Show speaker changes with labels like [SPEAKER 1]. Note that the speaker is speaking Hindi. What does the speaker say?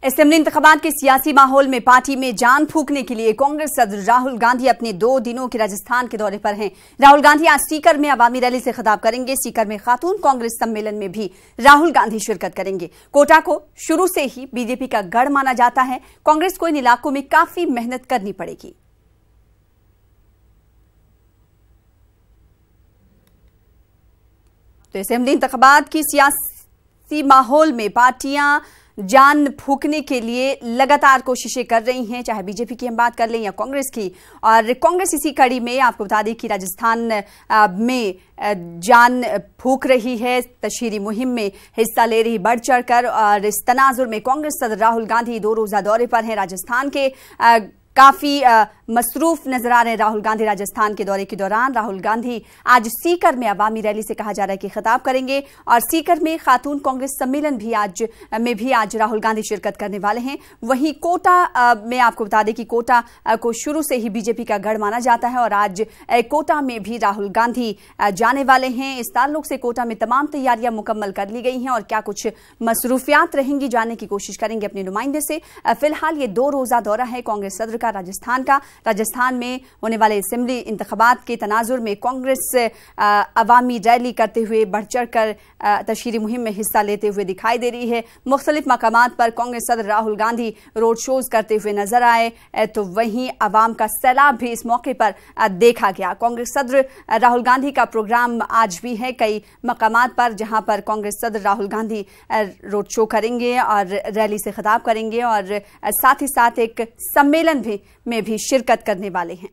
[SPEAKER 1] असेंबली इंतखाबात के सियासी माहौल में पार्टी में जान फूंकने के लिए कांग्रेस सदर राहुल गांधी अपने 2 दिनों के राजस्थान के दौरे पर हैं। राहुल गांधी आज सीकर में अवामी रैली से खिताब करेंगे। सीकर में खातून कांग्रेस सम्मेलन में भी राहुल गांधी शिरकत करेंगे। कोटा को शुरू से ही बीजेपी का गढ़ माना जाता है। कांग्रेस को इन इलाकों में काफी मेहनत करनी पड़ेगी। तो असेंबली इंतखाबात की सियासी माहौल में पार्टियां जान फूंकने के लिए लगातार कोशिशें कर रही हैं, चाहे बीजेपी की हम बात कर लें या कांग्रेस की। और कांग्रेस इसी कड़ी में आपको बता दें कि राजस्थान में जान फूंक रही है, तशहीरी मुहिम में हिस्सा ले रही बढ़ चढ़कर। और इस तनाजुर में कांग्रेस सदर राहुल गांधी 2 रोजा दौरे पर हैं। राजस्थान के काफी मसरूफ नजर आ रहे हैं राहुल गांधी। राजस्थान के दौरे के दौरान राहुल गांधी आज सीकर में अवामी रैली से कहा जा रहा है कि खिताब करेंगे। और सीकर में खातून कांग्रेस सम्मेलन भी आज राहुल गांधी शिरकत करने वाले हैं। वहीं कोटा में आपको बता दें कि कोटा को शुरू से ही बीजेपी का गढ़ माना जाता है और आज कोटा में भी राहुल गांधी जाने वाले हैं। इस ताल्लुक से कोटा में तमाम तैयारियां मुकम्मल कर ली गई हैं और क्या कुछ मसरूफियात रहेंगी जानने की कोशिश करेंगे अपने नुमाइंदे से। फिलहाल ये 2 रोजा दौरा है कांग्रेस सदर राजस्थान में होने वाले असेंबली इंतखाबात के तनाजुर में कांग्रेस अवामी रैली करते हुए बढ़ चढ़कर तशहीरी मुहिम में हिस्सा लेते हुए दिखाई दे रही है। मुख्तलिफ मकामात पर कांग्रेस सदर राहुल गांधी रोड शोज करते हुए नजर आए, तो वहीं अवाम का सैलाब भी इस मौके पर देखा गया। कांग्रेस सदर राहुल गांधी का प्रोग्राम आज भी है कई मकामात पर, जहां पर कांग्रेस सदर राहुल गांधी रोड शो करेंगे और रैली से खिताब करेंगे और साथ ही साथ एक सम्मेलन में भी शिरकत करने वाले हैं।